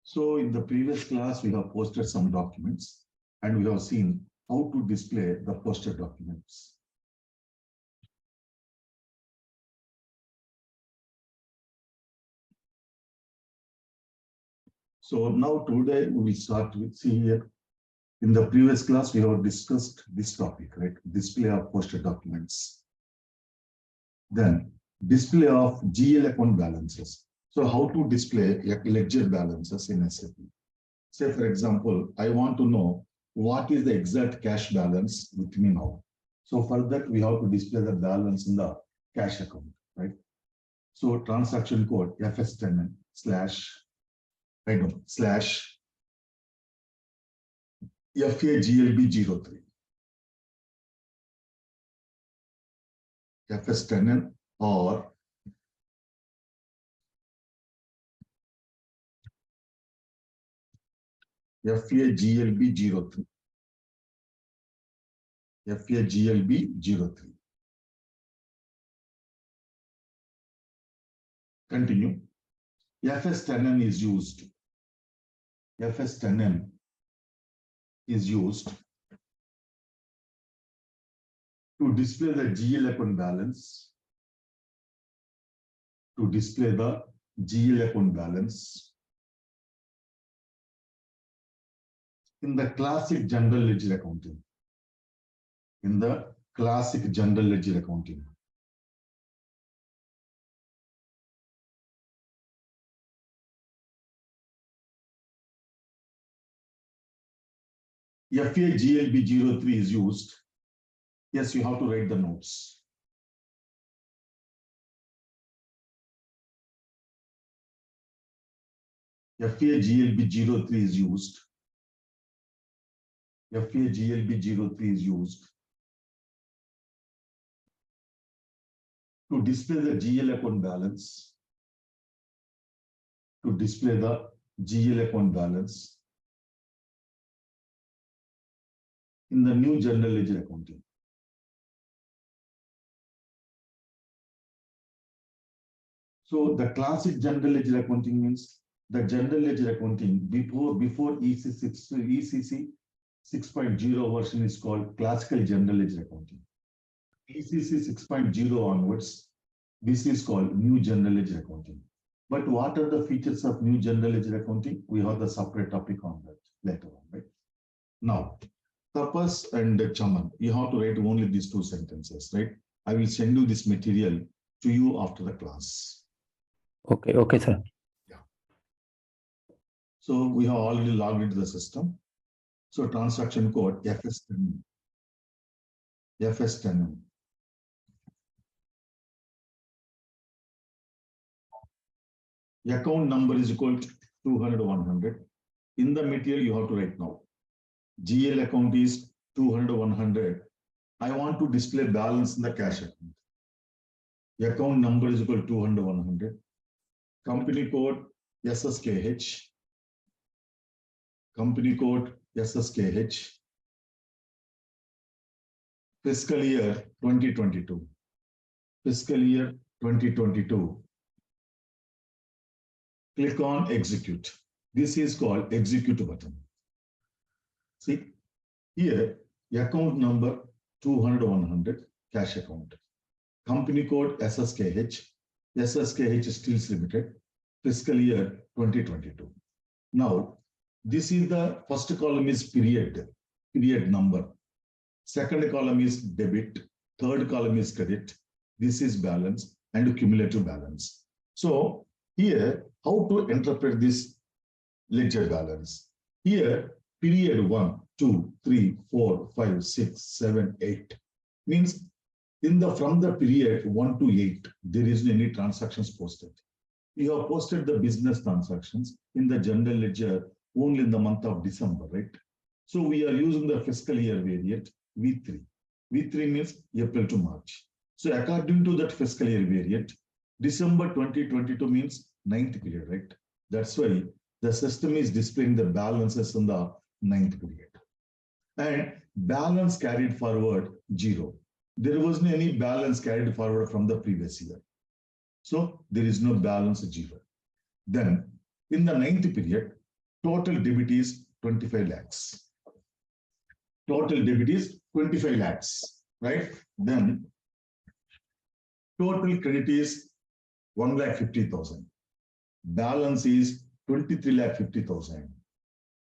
So in the previous class, we have posted some documents and we have seen how to display the posted documents. So now today we will start with, see here, in the previous class, we have discussed this topic, right? Display of posted documents. Then display of GL account balances. So how to display ledger balances in SAP? Say, for example, I want to know what is the exact cash balance with me now. So for that, we have to display the balance in the cash account, right? So transaction code FS10 slash FAGLB03. FS10 or FAGLB03. FAGLB03. Continue. FS10 is used. FS10 is used to display the GL account balance. To display the GL account balance in the classic general ledger accounting. In the classic general ledger accounting. FAGLB03 is used. Yes, you have to write the notes. FAGLB03 is used. FAGLB03 is used to display the GL account balance. To display the GL account balance in the new general ledger accounting. So the classic general ledger accounting means the general ledger accounting before ECC 6.0 version is called classical general ledger accounting. ECC 6.0 onwards, this is called new general ledger accounting. But what are the features of new general ledger accounting? We have the separate topic on that later on, right? Now, Tapas and Chaman, you have to write only these two sentences, right? I will send you this material to you after the class. Okay, sir. Yeah. So we have already logged into the system. So transaction code FS10. FS10. Account number is equal to 200, 100. In the material, you have to write now. GL account is 200, 100. I want to display balance in the cash account. Account number is equal to 200, 100. Company code SSKH. Company code SSKH. Fiscal year 2022. Fiscal year 2022. Click on execute. This is called execute button. See, here, account number 200, 100, cash account. Company code SSKH. SSKH Steels Limited, fiscal year 2022. Now, this is the first column is period number. Second column is debit. Third column is credit. This is balance and cumulative balance. So here, how to interpret this ledger balance? Here, period 1, 2, 3, 4, 5, 6, 7, 8 means from the period 1 to 8, there isn't any transactions posted. You have posted the business transactions in the general ledger only in the month of December, right? So we are using the fiscal year variant V3. V3 means April to March. So according to that fiscal year variant, December 2022 means 9th period, right? That's why the system is displaying the balances in the 9th period. And balance carried forward 0. There wasn't any balance carried forward from the previous year. So there is no balance 0. Then in the 9th period, total debit is 25 lakhs. Total debit is 25 lakhs, right? Then total credit is 1,50,000. Balance is 23,50,000.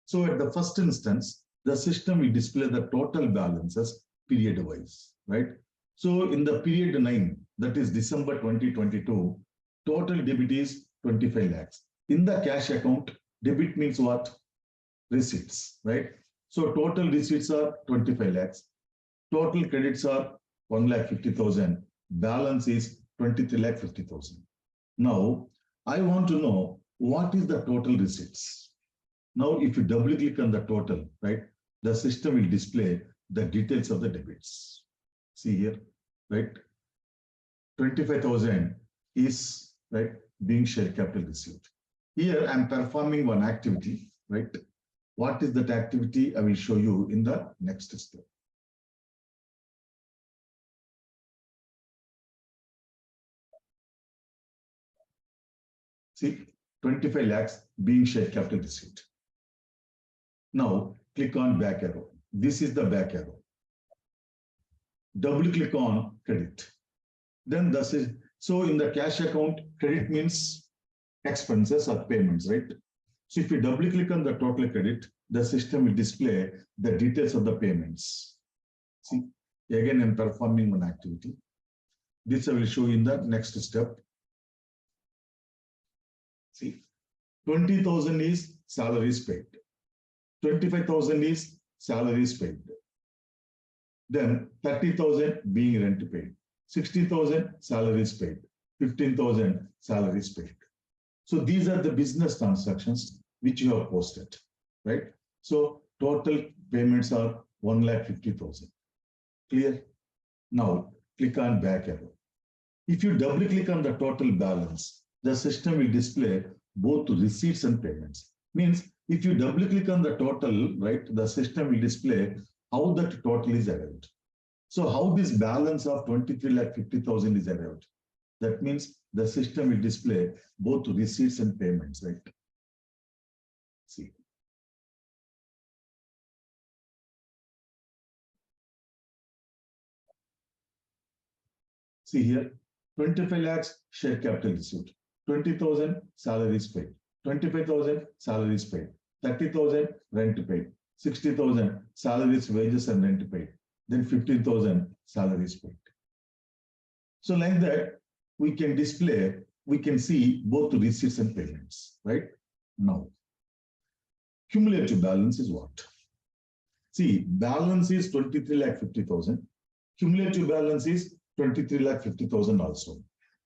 So at the first instance, the system will display the total balances period wise, right? So in the period 9, that is December 2022, total debit is 25 lakhs. In the cash account, debit means what? Receipts, right? So total receipts are 25 lakhs. Total credits are 1,50,000. Balance is 23,50,000. Now, I want to know what is the total receipts. Now, if you double click on the total, right, the system will display the details of the debits. See here, right? 25,000 is, right, being share capital received. Here, I'm performing one activity, right? What is that activity? I will show you in the next step. See, 25 lakhs being share capital received. Now, click on back arrow. This is the back arrow. Double click on credit. Then this is, so in the cash account, credit means expenses or payments, right? So if you double click on the total credit, the system will display the details of the payments. See, again, I'm performing one activity. This I will show you in the next step. See, 20,000 is salaries paid. 25,000 is salaries paid. Then 30,000 being rent paid. 60,000 salaries paid. 15,000 salaries paid. So these are the business transactions which you have posted, right? So total payments are 1,50,000. Clear? Now click on back arrow. If you double click on the total balance, the system will display both receipts and payments. Means if you double click on the total, right, the system will display how that total is arrived. So how this balance of 23,50,000 is arrived? That means the system will display both receipts and payments, right? See. See here, 25 lakhs share capital received, 20,000 salaries paid, 25,000 salaries paid, 30,000 rent paid, 60,000 salaries, wages and rent paid, then 15,000 salaries paid. So like that, we can display, we can see both receipts and payments, right? Now, cumulative balance is what? See, balance is 23,50,000. Cumulative balance is 23,50,000 also.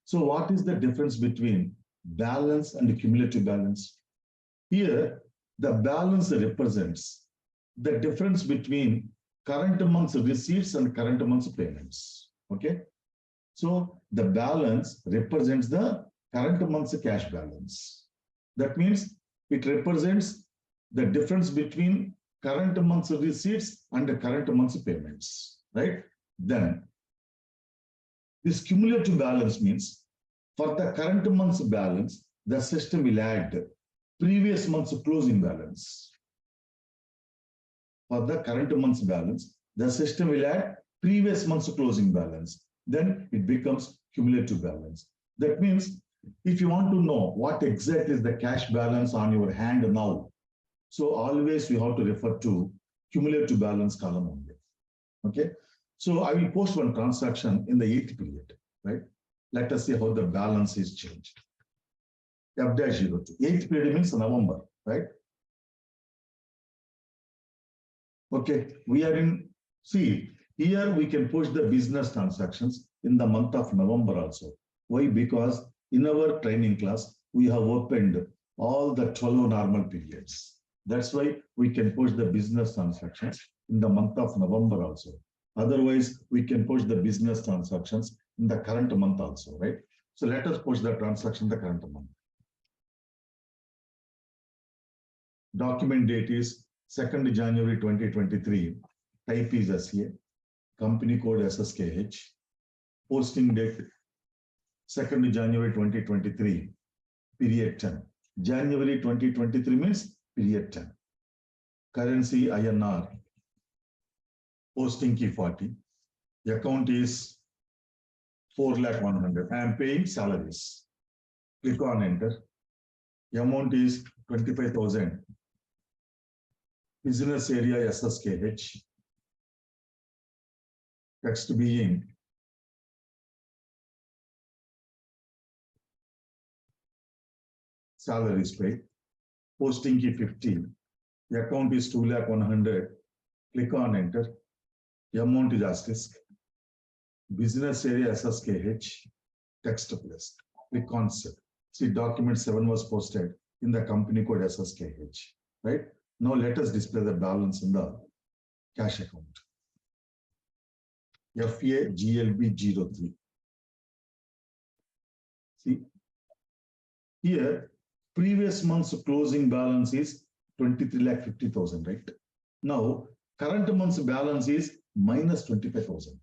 So what is the difference between balance and the cumulative balance? Here, the balance represents the difference between current month's receipts and current month's payments. Okay. So the balance represents the current month's cash balance. That means it represents the difference between current month's receipts and the current month's payments, right? Then this cumulative balance means for the current month's balance, the system will add previous month's closing balance. For the current month's balance, the system will add previous month's closing balance. Then it becomes cumulative balance. That means if you want to know what exactly is the cash balance on your hand now, so always you have to refer to cumulative balance column only. Okay. So I will post one transaction in the 8th period, right? Let us see how the balance is changed. F-02. 8th period means November, right? Okay, we are in, see, here we can push the business transactions in the month of November also. Why? Because in our training class, we have opened all the 12 normal periods. That's why we can push the business transactions in the month of November also. Otherwise, we can push the business transactions in the current month also, right? So let us push the transaction in the current month. Document date is 2nd January 2023. Type is SCA. Company code SSKH. Posting date 2nd January 2023. Period 10. January 2023 means period 10. Currency INR, posting key 40. The account is 4,100,000. I am paying salaries. Click on enter. The amount is 25,000. Business area SSKH. Text being salaries paid. Posting key 50. The account is 2,100,000. Click on enter. The amount is asterisk. Business area SSKH. Text placed. Click on save. See, document 7 was posted in the company code SSKH. Right? Now let us display the balance in the cash account. FA GLB 03. See, here previous month's closing balance is 23,50,000, right? Now current month's balance is minus 25,000.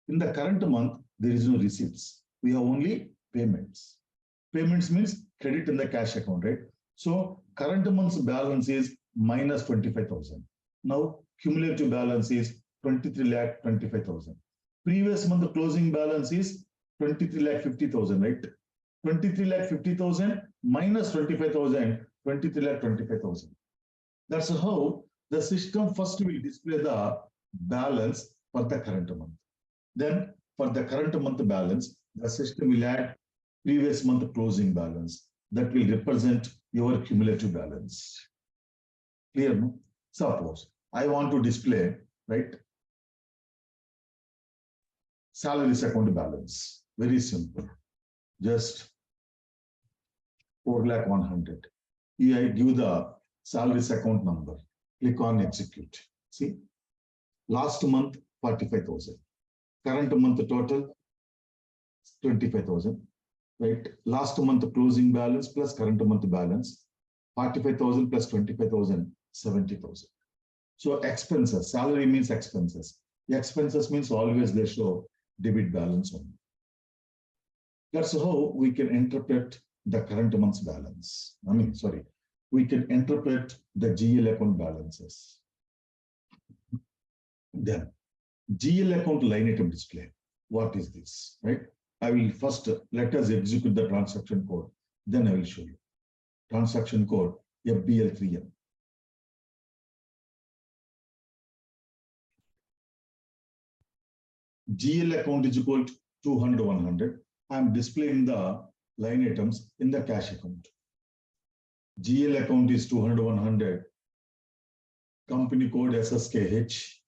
In the current month, there is no receipts. We have only payments. Payments means credit in the cash account, right? So current month's balance is minus 25,000. Now cumulative balance is 23,25,000. Previous month closing balance is 23,50,000, right? 23,50,000 minus 25,000, 23,25,000. That's how the system first will display the balance for the current month. Then for the current month balance, the system will add previous month closing balance. That will represent your cumulative balance. Clear, no? Suppose I want to display, right, salaries account balance. Very simple. Just 4,100,000. Here I give the salaries account number. Click on execute. See, last month 45,000. Current month total 25,000. Right? Last month closing balance plus current month balance 45,000 plus 25,000, 70,000. So expenses, salary means expenses. The expenses means always they show debit balance only. That's how we can interpret the current month's balance. We can interpret the GL account balances. Then GL account line item display. What is this, right? I will first let us execute the transaction code. Then I will show you. Transaction code FBL3M. GL account is equal to 200, 100. I am displaying the line items in the cash account. GL account is 200, 100. Company code SSKH.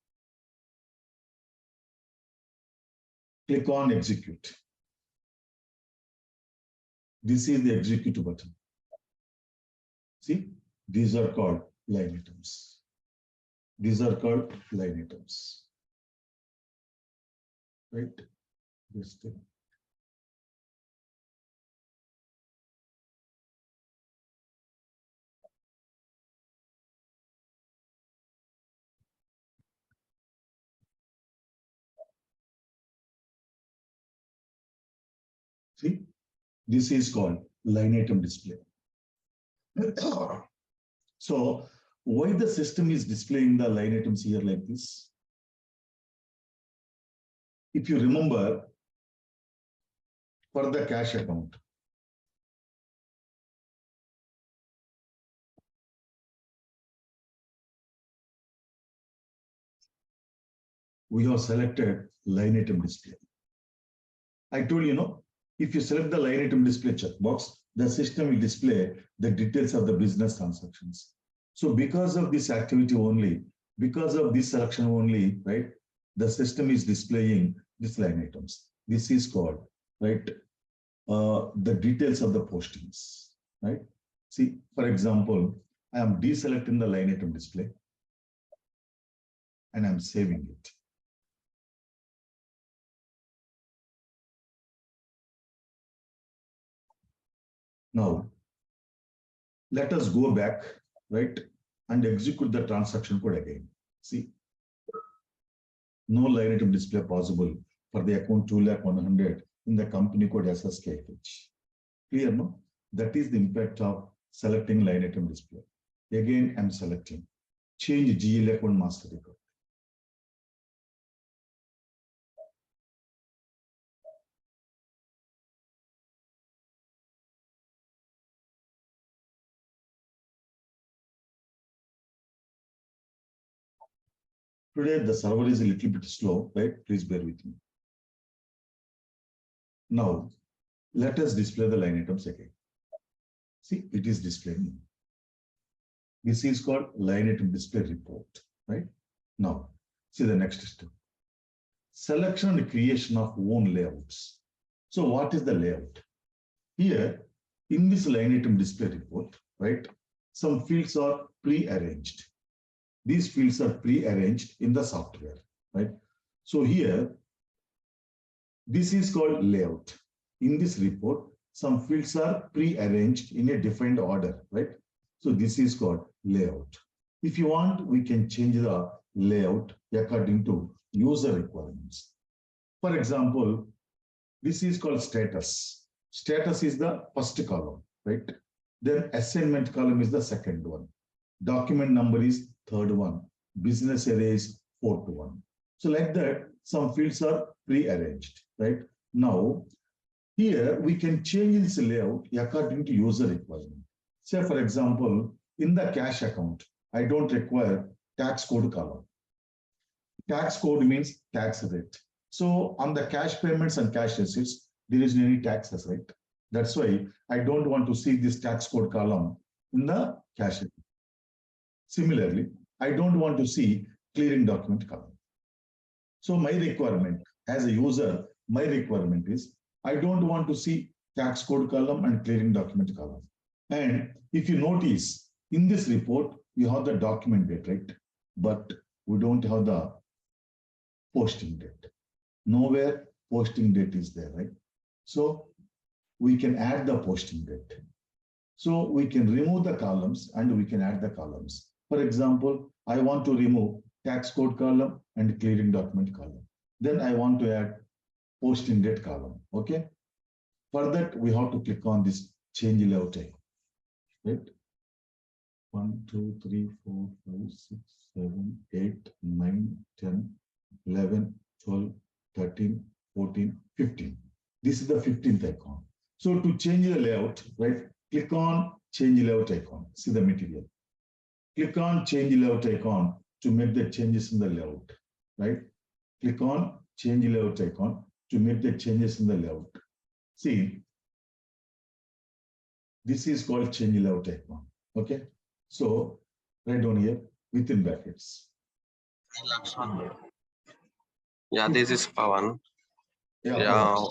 Click on execute. This is the execute button. See, these are called line items. These are called line items. Right? This thing. See, this is called line item display. So why the system is displaying the line items here like this? If you remember, for the cash account, we have selected line item display. I told you, if you select the line item display checkbox, the system will display the details of the business transactions. So because of this activity only, because of this selection only, right, the system is displaying these line items. This is called, right, the details of the postings, right? See, for example, I am deselecting the line item display and I'm saving it. Now, let us go back, right, and execute the transaction code again. See, no line item display possible for the account 2,100,000 in the company code SSKH. Clear, no? That is the impact of selecting line item display. Again, I'm selecting change GL account master record. Today, the server is a little bit slow, right? Please bear with me. Now, let us display the line items again. See, it is displaying. This is called line item display report, right? Now, see the next step. Selection and creation of own layouts. So what is the layout? Here, in this line item display report, right, some fields are pre-arranged. These fields are pre-arranged in the software, right? So here, this is called layout. In this report, some fields are pre-arranged in a defined order, right? So this is called layout. If you want, we can change the layout according to user requirements. For example, this is called status. Status is the first column, right? Then assignment column is the second one. Document number is third one. Business area is fourth one. So like that, some fields are pre-arranged, right? Now, here we can change this layout according to user requirement. Say, for example, in the cash account, I don't require tax code column. Tax code means tax rate. So on the cash payments and cash receipts, there isn't any taxes, right? That's why I don't want to see this tax code column in the cash account. Similarly, I don't want to see clearing document column. So my requirement as a user, my requirement is I don't want to see tax code column and clearing document column. And if you notice in this report, we have the document date, right? But we don't have the posting date. Nowhere posting date is there, right? So we can add the posting date. So we can remove the columns and we can add the columns. For example, I want to remove tax code column and clearing document column. Then I want to add posting date column, okay? For that, we have to click on this change layout icon, right? 1, 2, 3, 4, 5, 6, 7, 8, 9, 10, 11, 12, 13, 14, 15. This is the 15th icon. So to change the layout, right? Click on change layout icon. See the material. Click on change layout icon to make the changes in the layout, right? Click on change layout icon to make the changes in the layout. See, this is called change layout icon, okay? So write down here within brackets. Yeah, this is Pawan. Yeah.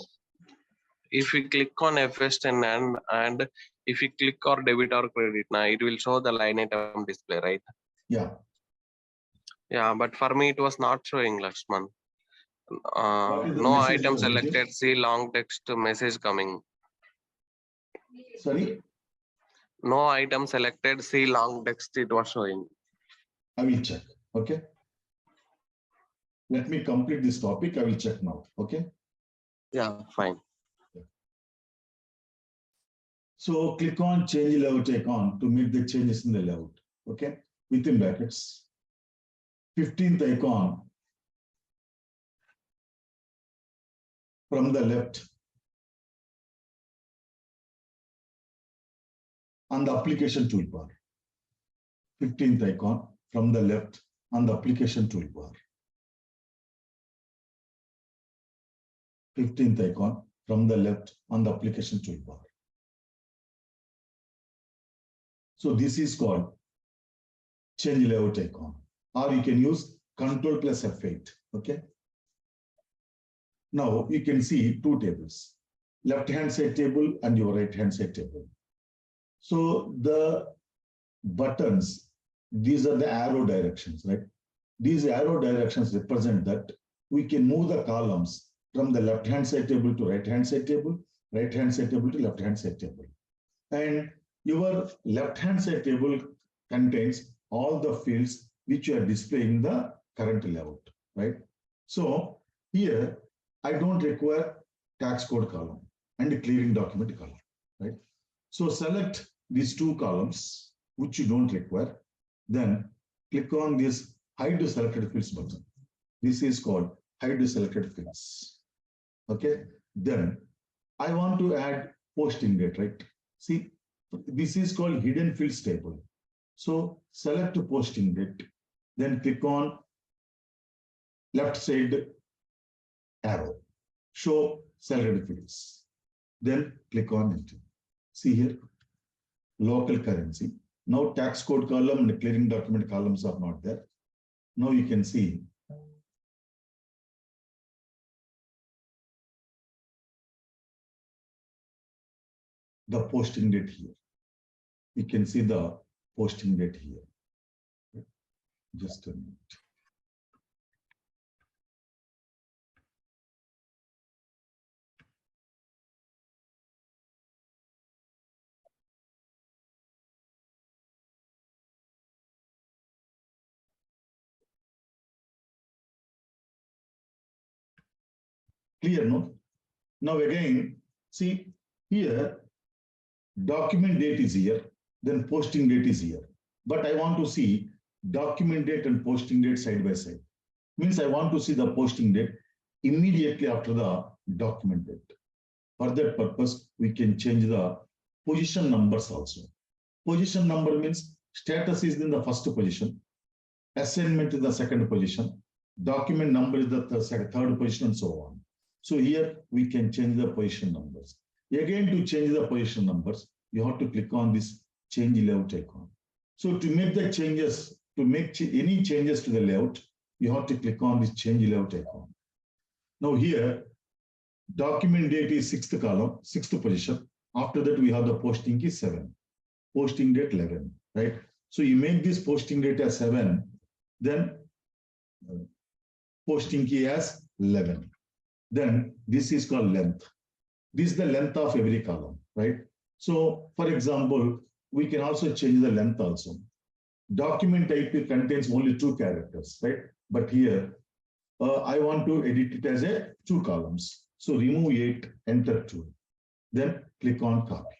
If we click on FSN and if you click or debit or credit, now it will show the line item display, right? Yeah. Yeah, but for me it was not showing, Lakshman. No item selected. See long text message coming. Sorry? No item selected. See long text it was showing. I will check. Okay. Let me complete this topic. I will check now. Okay. Yeah, fine. So click on change layout icon to make the changes in the layout. Okay. Within brackets. 15th icon from the left on the application toolbar. 15th icon from the left on the application toolbar. 15th icon from the left on the application toolbar. So this is called change layout icon, or you can use Control plus F8. Okay. Now you can see two tables, left-hand side table and your right-hand side table. So the buttons, these are the arrow directions, right? These arrow directions represent that we can move the columns from the left-hand side table to right-hand side table, right-hand side table to left-hand side table. And your left-hand side table contains all the fields which you are displaying in the current layout, right? So here, I don't require tax code column and clearing document column, right? So select these two columns which you don't require, then click on this hide the selected fields button. This is called hide the selected fields. Okay, then I want to add posting date, right? See, this is called hidden fields table. So select posting date, then click on left side arrow, show selected fields. Then click on enter. See here, local currency. Now tax code column and clearing document columns are not there. Now you can see the posting date here. You can see the posting date here. Just a minute. Clear, no? Now again, see here, document date is here, then posting date is here. But I want to see document date and posting date side by side. Means I want to see the posting date immediately after the document date. For that purpose, we can change the position numbers also. Position number means status is in the first position, assignment is the second position, document number is the third position, and so on. So here we can change the position numbers. Again, to change the position numbers, you have to click on this change layout icon. So to make the changes, to make any changes to the layout, you have to click on this change layout icon. Now here, document date is sixth column, sixth position. After that, we have the posting key 7, posting date 11, right? So you make this posting date as 7, then posting key as 11. Then this is called length. This is the length of every column, right? So for example, we can also change the length also. Document type contains only 2 characters, right? But here, I want to edit it as a 2 columns. So remove 8, enter 2. Then click on copy.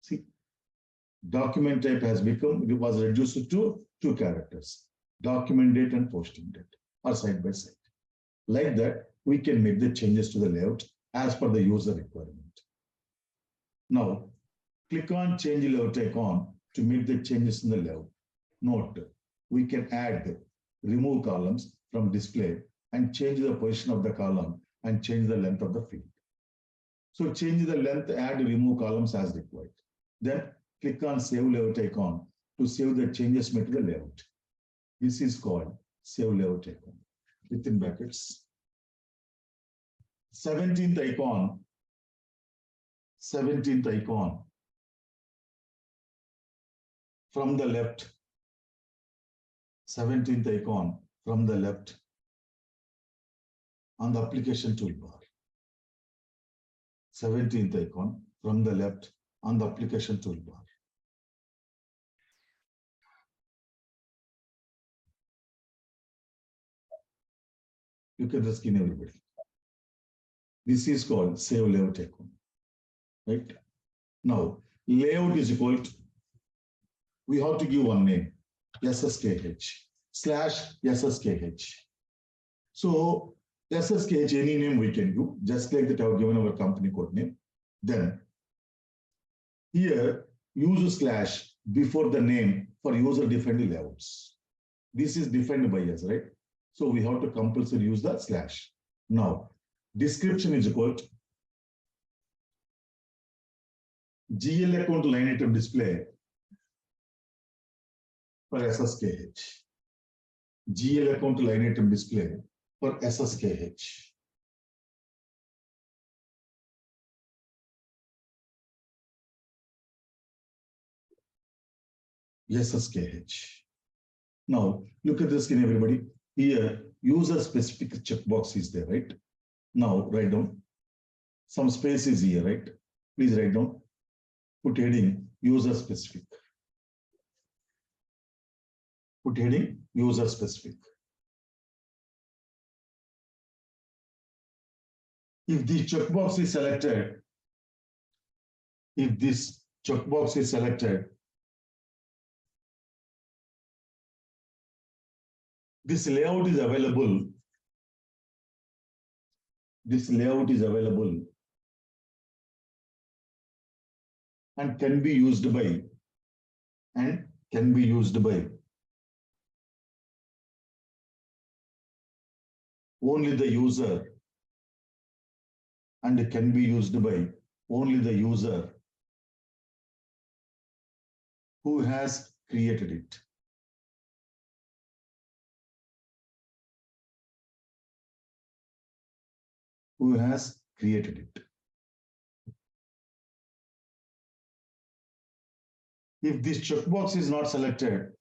See, document type has become, it was reduced to 2 characters. Document date and posting date are side by side. Like that, we can make the changes to the layout as per the user requirement. Now, click on change layout icon to make the changes in the layout. Note, we can add, remove columns from display and change the position of the column and change the length of the field. So change the length, add, remove columns as required. Then click on save layout icon to save the changes made to the layout. This is called save layout icon. Within brackets. 17th icon from the left, 17th icon from the left on the application toolbar. 17th icon from the left on the application toolbar. Look at the screen, everybody. This is called save layout icon, right? Now, layout is equal to, we have to give one name, SSKH/SSKH. So SSKH, any name we can give, just like that I have given our company code name. Then here, use slash before the name for user-defined layouts. This is defined by us, right? So we have to compulsory use the slash. Now, description is equal to GL account line item display for SSKH. GL account line item display for SSKH. SSKH. Now, look at the screen, everybody. Here, user specific checkbox is there, right? Now, write down. Some space is here, right? Please write down. Put heading user specific. Put heading user specific. If the checkbox is selected, if this checkbox is selected, This layout is available. This layout is available and can be used by only the user and can be used by only the user who has created it. Who has created it. If this checkbox is not selected,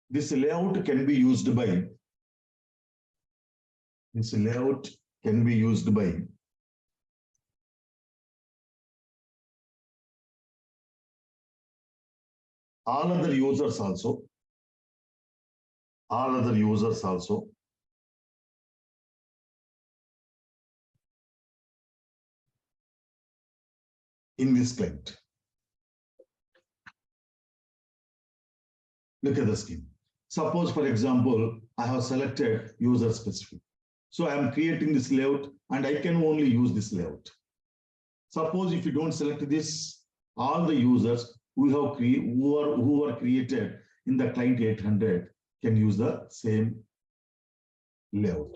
this layout can be used by all other users also, in this client. Look at the scheme. Suppose, for example, I have selected user specific. So I am creating this layout and I can only use this layout. Suppose if you don't select this, all the users who are created in the client 800 can use the same layout.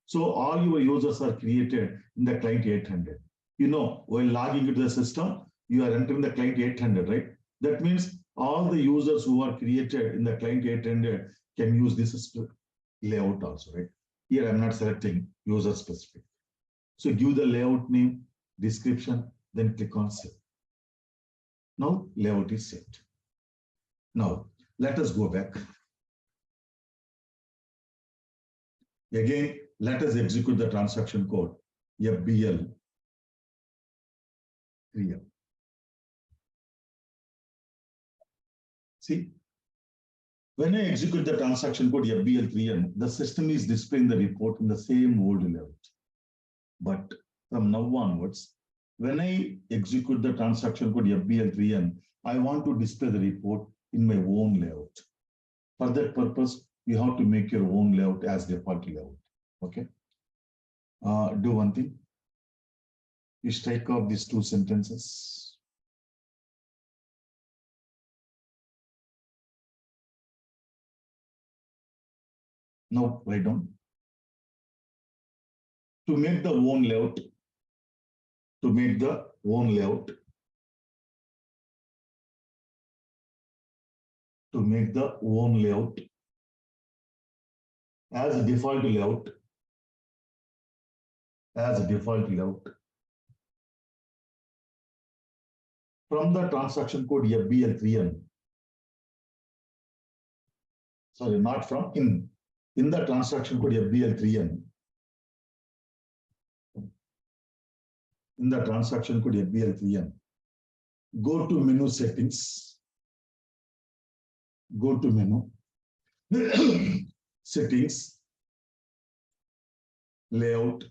So all your users are created in the client 800. You know, while logging into the system, you are entering the client 800, right? That means all the users who are created in the client 800 can use this layout also, right? Here I'm not selecting user specific. So give the layout name, description, then click on save. Now layout is set. Now let us go back. Again, let us execute the transaction code FBL 3M. See, when I execute the transaction code FBL 3M, the system is displaying the report in the same old layout. But from now onwards, when I execute the transaction code FBL 3M, I want to display the report in my own layout. For that purpose, you have to make your own layout as default layout. Okay. Do one thing. You strike off these two sentences. Now write down. To make the own layout, as a default layout, from the transaction code FBL 3M, sorry, not from, in the transaction code FBL 3M, go to menu settings, settings, layout,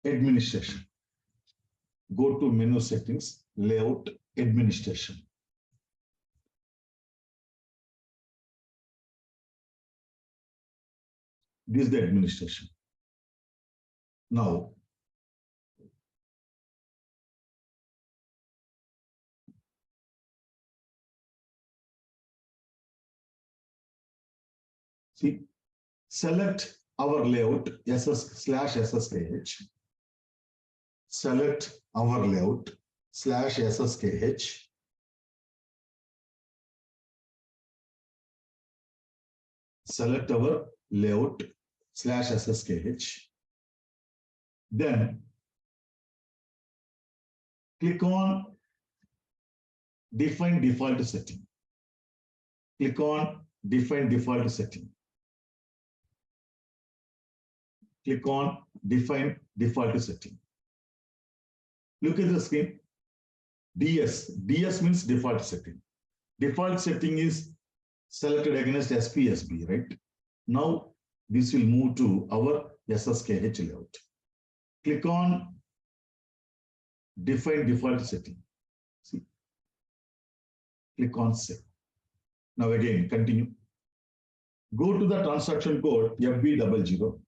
administration. Go to menu settings, layout, administration. This is the administration. Now, see, select our layout SS/SSKH. Select our layout /SSKH. Select our layout /SSKH. Then click on define default setting. Click on define default setting. Click on define default setting. Look at the screen. DS means default setting. Default setting is selected against SPSB, right? Now this will move to our SSKH layout. Click on define default setting. See, click on save. Now again, continue. Go to the transaction code FB00.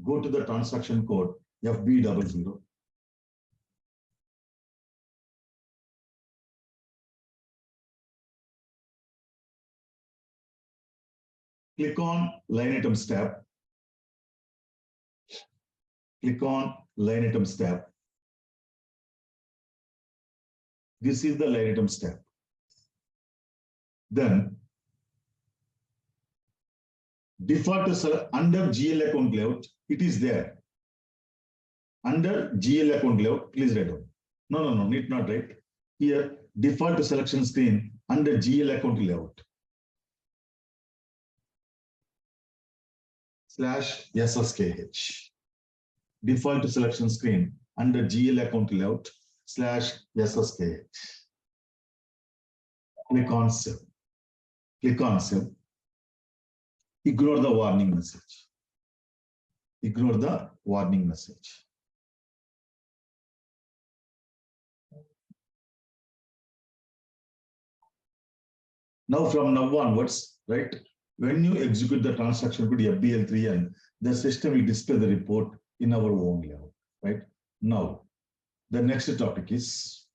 Go to the transaction code FB00. Click on line items tab. Click on line items tab. This is the line items tab. Then default to select under GL account layout, it is there. Under GL account layout, please write down. No, need not write. Here, default to selection screen under GL account layout. /SSKH. Default to selection screen under GL account layout /SSKH. Click on save. Click on save. Ignore the warning message. Ignore the warning message. Now from now onwards, right? When you execute the transaction code FBL3N, the system will display the report in our own layout, right? Now, the next topic is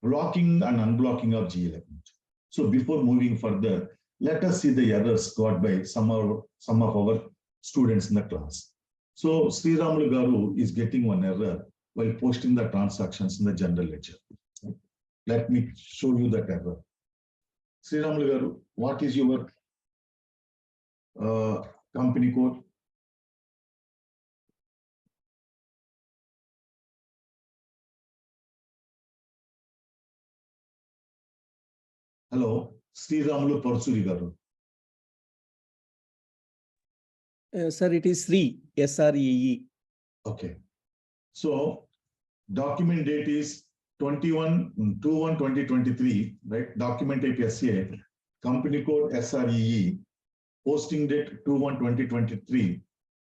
blocking and unblocking of GL account. So before moving further, let us see the errors got by some of our students in the class. So Sriramulu Garu is getting one error while posting the transactions in the general ledger. Let me show you that error. Sriramulu Garu, what is your company code? Hello, Sriramulu Parsuri Garu. Sir, it is Sri, SREE. Okay. So document date is 21/21/2023, right? Document type SCA, company code SREE, posting date 2/1/2023,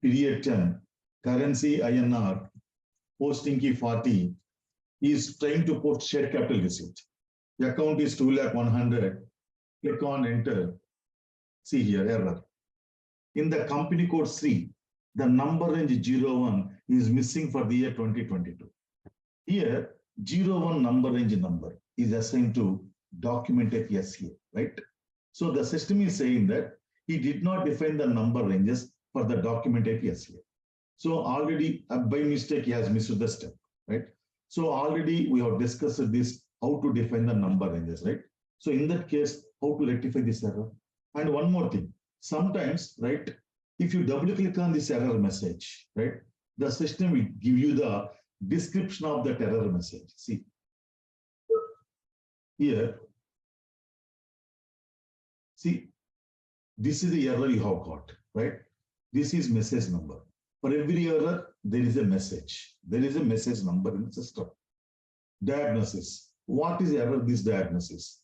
period 10, currency INR, posting key 40, is trying to put share capital receipt. The account is 2,100,000. Click on enter. See here, error. In the company code 3, the number range 01 is missing for the year 2022. Here, 01 number range number is assigned to document type SCA, right? So the system is saying that he did not define the number ranges for the document type SCA. So already by mistake, he has missed the step, right? So already we have discussed this, how to define the number ranges, right? So in that case, how to rectify this error? And one more thing, sometimes, right, if you double click on this error message, right, the system will give you the description of that error message. See, here, see, this is the error you have got, right? This is message number. For every error, there is a message. There is a message number in the system. Diagnosis. What is error this diagnosis?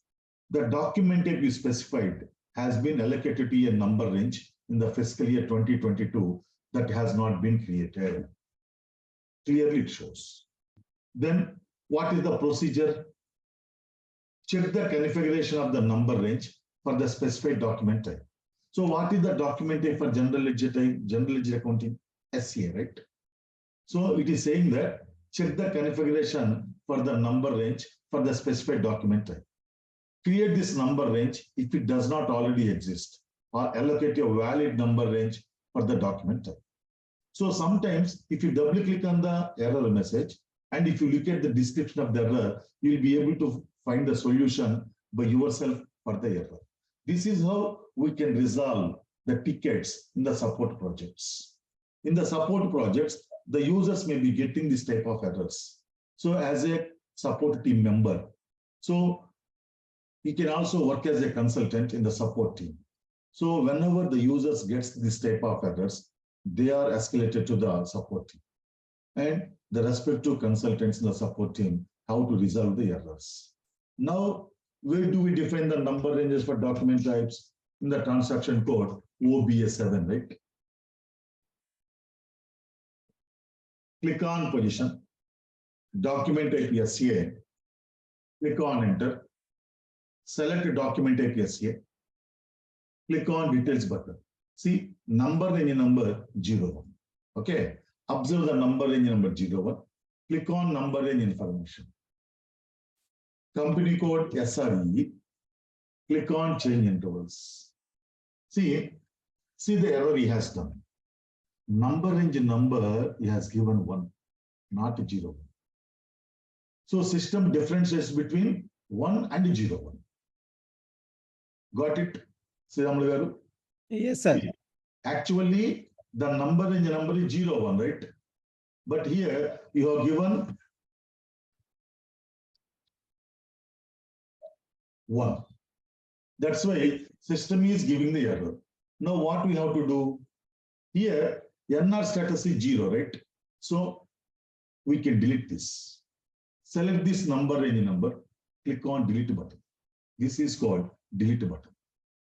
The document type you specified has been allocated to a number range in the fiscal year 2022 that has not been created. Clearly it shows. Then what is the procedure? Check the configuration of the number range for the specified document type. So what is the document type for general ledger type, general ledger accounting? SCA, right? So it is saying that check the configuration for the number range for the specified document type. Create this number range if it does not already exist, or allocate a valid number range for the document type. So sometimes if you double click on the error message, and if you look at the description of the error, you'll be able to find the solution by yourself for the error. This is how we can resolve the tickets in the support projects. In the support projects, the users may be getting this type of errors. So as a support team member, so he can also work as a consultant in the support team. So whenever the users gets this type of errors, they are escalated to the support team. And the respective consultants in the support team, how to resolve the errors. Now, where do we define the number ranges for document types? in the transaction code OBS7, right? Click on position, document type SCA, click on enter, select document type SCA, click on details button. See, number range number 01. Okay, observe the number range number 01. Click on number range information. Company code SRE. Click on change intervals. See the error he has done. Number range number he has given 1, not 0. So system differentiates between 1 and 01. Got it, Sriramulu garu? Yes, sir. Actually, the number range number is 01, right? But here you have given 1. That's why system is giving the error. Now what we have to do? Here, NR status is 0, right? So we can delete this. Select this number range number, click on delete button. This is called delete button.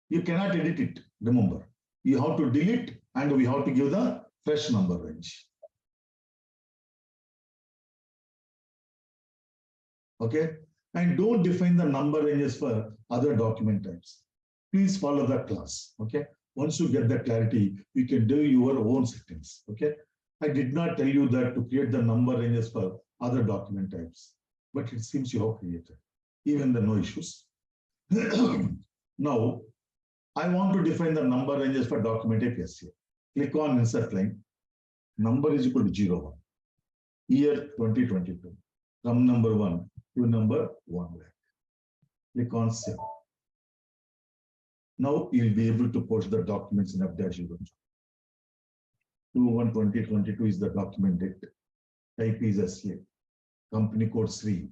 You cannot edit it, remember. You have to delete and we have to give the fresh number range. Okay? And don't define the number ranges for other document types. Please follow that class. Okay? Once you get the clarity, you can do your own settings. Okay? I did not tell you that to create the number ranges for other document types, but it seems you have created. Even the no issues. Now, I want to define the number ranges for document type SCA. Click on insert line. Number is equal to 01. Year 2022. From number 1 to number 1 lakh. Click on save. Now you'll be able to post the documents in F-02. 2/1/2022 is the document date. Type is SCA. Company code 3.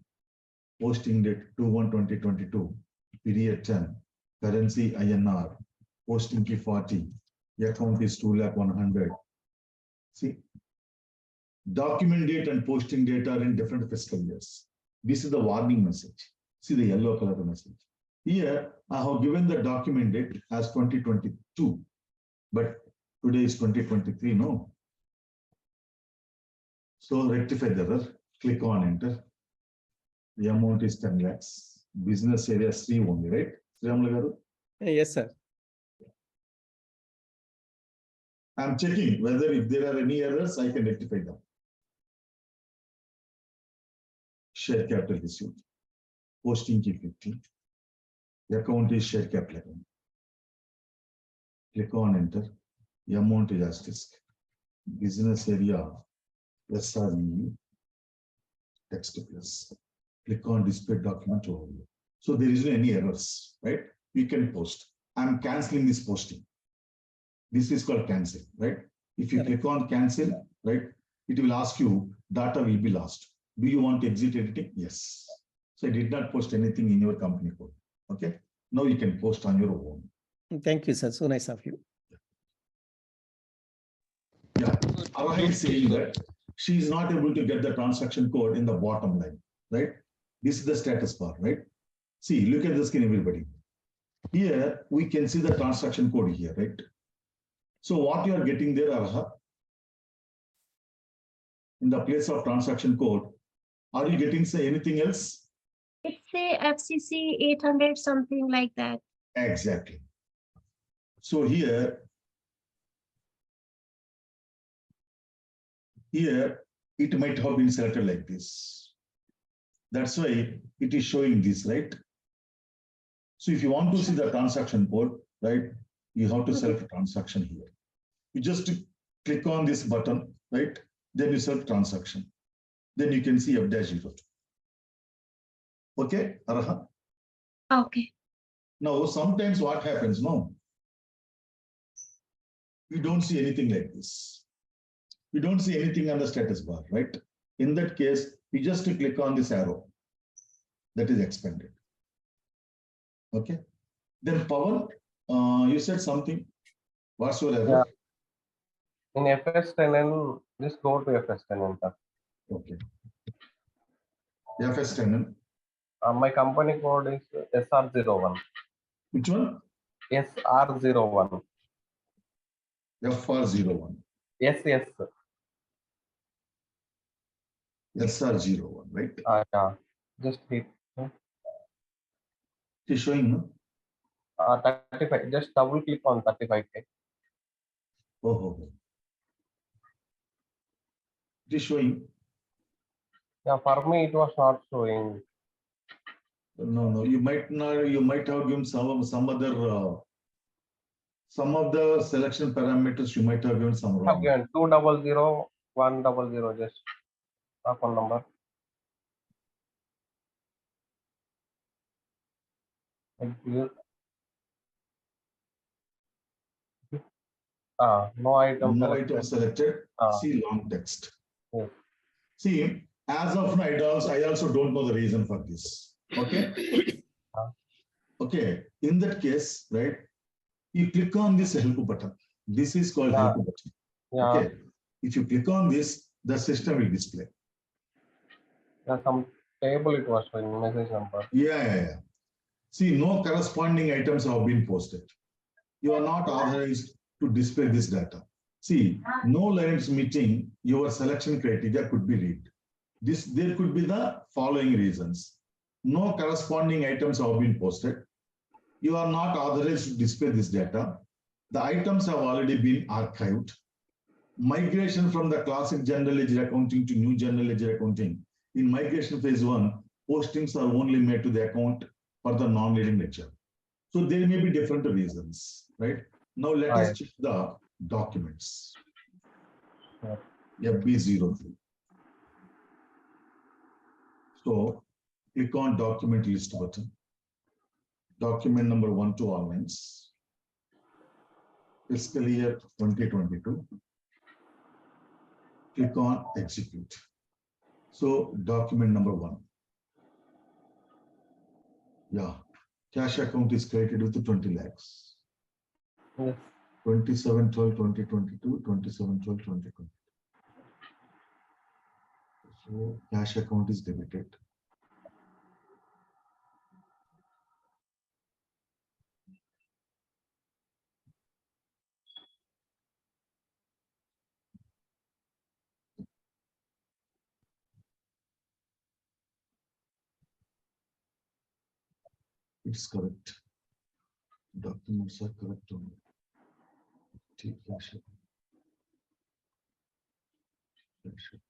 Posting date 2/1/2022. Period 10. Currency INR. Posting key 40. Account is 2,100,000. See, document date and posting date are in different fiscal years. This is the warning message. See the yellow color message. Here, I have given the document date as 2022, but today is 2023, no? So rectify the error, click on enter. The amount is 10 lakhs. Business area 3 only, right? Sriramulu garu? Yes, sir. I'm checking whether if there are any errors, I can rectify them. Share capital received. Posting key 50. The account is share capital account. Click on enter. The amount is asterisk. Business area SRE. Text plus. Click on display document overview. So there isn't any errors, right? You can post. I'm canceling this posting. This is called cancel, right? If you click on cancel, right, it will ask you data will be lost. Do you want to exit editing? Yes. So I did not post anything in your company code. Okay. Now you can post on your own. Thank you, sir. So nice of you. Yeah. Arahi is saying that she is not able to get the transaction code in the bottom line, right? This is the status bar, right? See, look at the screen, everybody. Here we can see the transaction code here, right? So what you are getting there, Araha, in the place of transaction code, are you getting say anything else? It's a FCC 800 something like that. Exactly. So here it might have been selected like this. That's why it is showing this, right? So if you want to see the transaction code, right, you have to select a transaction here. You just click on this button, right? Then you select transaction. Then you can see F-02. Okay, Araha? Okay. Now, sometimes what happens, no? You don't see anything like this. You don't see anything on the status bar, right? In that case, you just click on this arrow that is expanded. Okay. Then Pawan, you said something. What's your error? In FS10N, just go to FS10N. Sir. Okay. FS10N. My company code is SR01. Which one? SR01. FR01, Yes. SR01, right? Yeah. Just hit. It is showing, no? 35. Just double click on 35K. Oh. It is showing. Yeah, for me it was not showing. No. You might not. You might have given some other. Some of the selection parameters you might have given some wrong. Again, 200 100. Just phone number. Execute. No item. No selected. item selected. See long text. Yes. See, as of now, I also don't know the reason for this. Okay. Okay. In that case, right? You click on this help button. This is called help button. Yeah. Okay. If you click on this, the system will display. Some table it was showing message number. Yeah. See, no corresponding items have been posted. You are not authorized to display this data. See, no lines meeting your selection criteria could be read. There could be the following reasons. No corresponding items have been posted. You are not authorized to display this data. The items have already been archived. Migration from the classic general ledger accounting to new general ledger accounting. In migration phase 1, postings are only made to the account for the non-leading ledger. So there may be different reasons, right? Now let us check the documents. FB03. So click on document list button. Document number 1 to all lines. Fiscal year 2022. Click on execute. So document number 1. Yeah. Cash account is created with 20 lakhs. Yes. 27/12/2022, 27/12/2022. So cash account is debited. It's correct. Documents are correct only. Cash account. Cash account.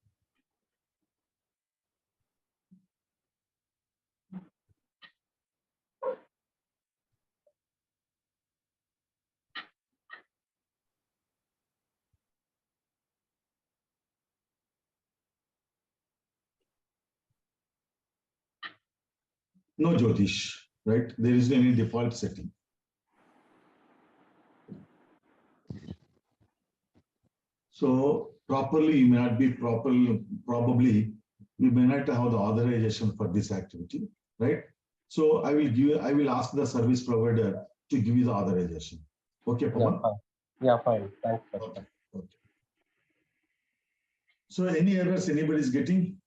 No Jyotish, right? There isn't any default setting. So probably you may not be probably you may not have the authorization for this activity, right? So I will ask the service provider to give you the authorization. Okay, Pawan? Yeah, fine. Thanks. Okay. So any errors anybody is getting?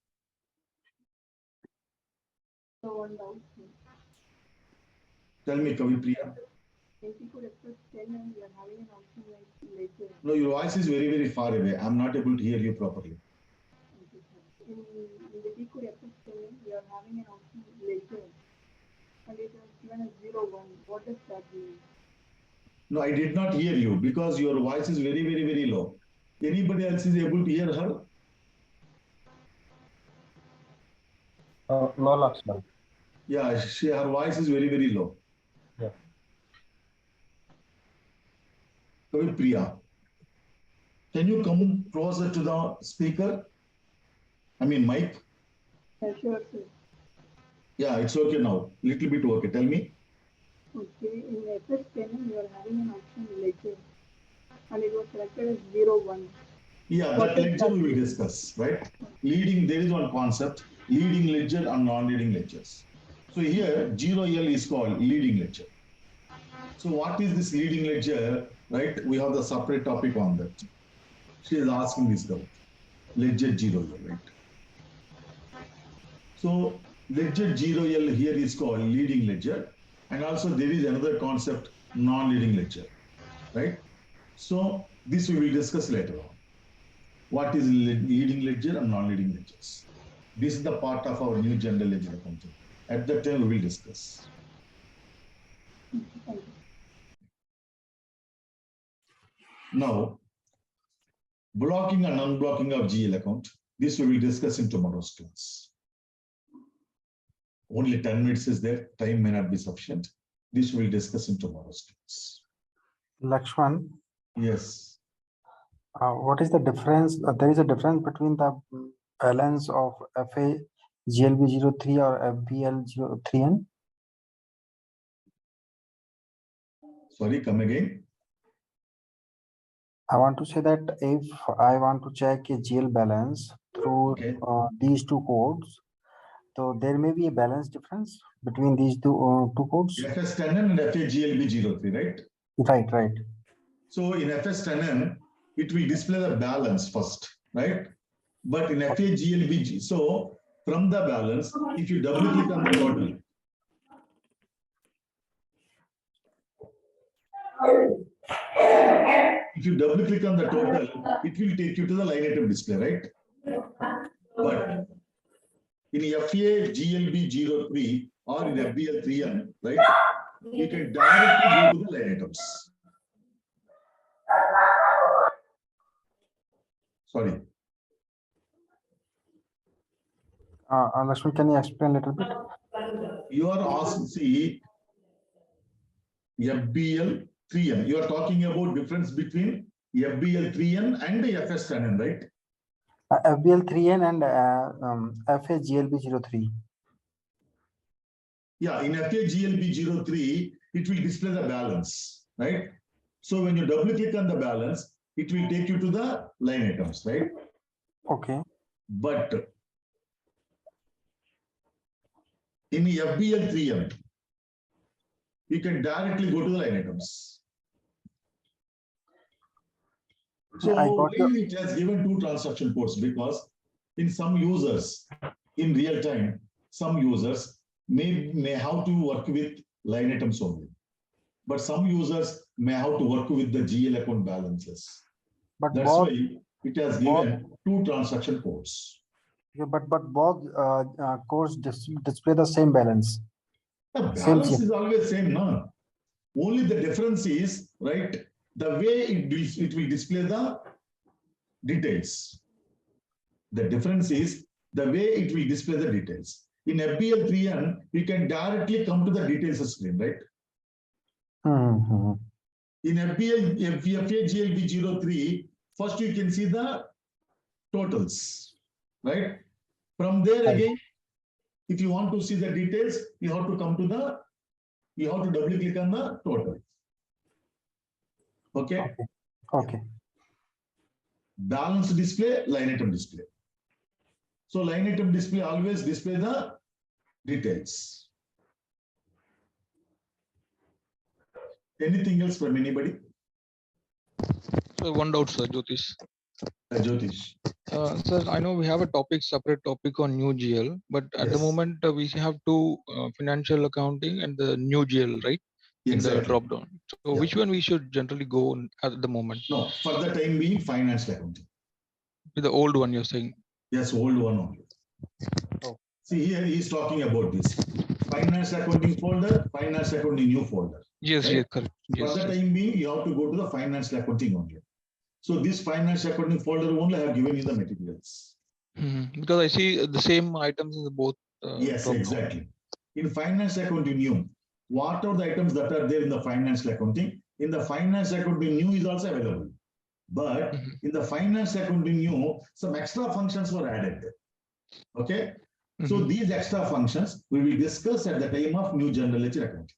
Tell me, Kavi Priya. No, your voice is very, very far away. I'm not able to hear you properly. In the decode FS7, we are having an option later, and it is given as 01. What does that mean? No, I did not hear you because your voice is very, very, very low. Anybody else is able to hear her? No, Lakshman. Yeah, her voice is very, very low. Yeah. Kavi Priya, can you come closer to the speaker? I mean, mic? Sure, sir. Yeah, it's okay now. Little bit okay. Tell me. Okay, in FS10, we are having an option later, and it was selected as 01. Yeah, that ledger we will discuss, right? Leading, there is one concept, leading ledger and non-leading ledgers. So here, 0L is called leading ledger. So what is this leading ledger, right? We have the separate topic on that. She is asking this doubt. Ledger 0L, right? So ledger 0L here is called leading ledger, And also there is another concept, non-leading ledger, right? So this we will discuss later on. What is leading ledger and non-leading ledgers? This is the part of our new general ledger accounting. At that time we will discuss. Thank you. Now, blocking and unblocking of GL account. This we will discuss in tomorrow's class. Only 10 minutes is there. Time may not be sufficient. This we will discuss in tomorrow's class. Lakshman, Yes. what is the difference? There is a difference between the balance of FA GLB 03 or FBL 03N. Sorry, come again. I want to say that if I want to check a GL balance through Okay. these two codes, so there may be a balance difference between these two codes. FS10N and FAGLB03, right? Right, right. So in FS10N, it will display the balance first, right? But in FAGLB, so from the balance, if you double click on the total, if you double click on the total, it will take you to the line item display, right? But in FAGLB03 or in FBL3N, right? You can directly go to the line items. Sorry. Lakshman, can you explain a little bit? You are asking, see, FBL3N. You are talking about difference between FBL3N and the FS10N, right? FBL 3N and FA GLB 03. Yeah, in FAGLB03, it will display the balance, right? So when you double click on the balance, it will take you to the line items, right? Okay. But in FBL3M, you can directly go to the line items. So I got your- it has given two transaction codes because in some users, in real time, some users may have to work with line items only. But some users may have to work with the GL account balances. But That's both, why it has given two transaction codes. yeah, but both codes display the same balance. The Same balance thing. is always same, no? Only the difference is, right, the way it will display the details. The difference is the way it will display the details. In FBL3N, you can directly come to the details screen, right? Mm-hmm. In FAGLB03, first you can see the totals, right? From there Right. again, if you want to see the details, you have to come to you have to double click on the total. Okay? Okay. Okay. Balance display, line item display. So line item display always display the details. Anything else from anybody? So one doubt, sir, Jyotish. Jyotish. Sir, I know we have a separate topic on new GL, but at the Yes. moment we have two financial accounting and the new GL, right? In the Exactly. drop down. So Yeah. which one we should generally go on at the moment? No, for the time being, financial accounting. With the old one, you're saying. Yes, old one only. Oh. See here, he is talking about this. Finance accounting folder, finance accounting new folder. Yes, Right. yes, correct. For Yes, the yes. time being, you have to go to the financial accounting only. So this financial accounting folder only I have given you the materials. Because I see the same items in the both. Yes, drop down. exactly. In finance accounting new, what are the items that are there in the financial accounting? In the finance accounting new is also available. But Mhm. in the finance accounting new, some extra functions were added. Okay. So Mhm. these extra functions we will discuss at the time of new general ledger accounting.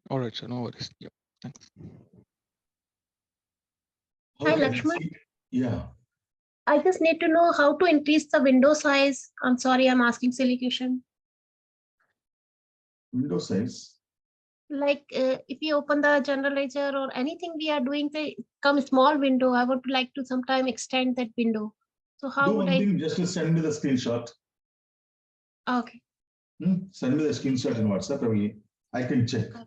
All right, sir. No worries. Yeah. Thanks. Hi, Okay, Lakshman. see, yeah. I just need to know how to increase the window size. I'm sorry, I'm asking silly question. Window size. Like if you open the general ledger or anything we are doing, they come small window. I would like to sometime extend that window. So how Do would one I? thing, just to send me the screenshot. Okay. Send me the screenshot in WhatsApp. I can check. All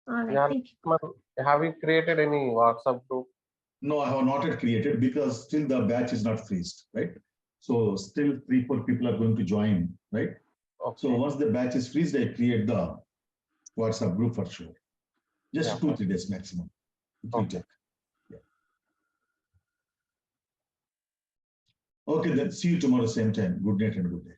right, Yeah, thank you. Lakshman, have you created any WhatsApp group? No, I have not yet created because still the batch is not freezed, right? So still 3-4 people are going to join, right? So Okay. once the batch is freezed, I create the WhatsApp group for sure. Just Yeah. 2-3 days maximum. It will Okay. take. Yeah. Okay, then see you tomorrow same time. Good night and good day.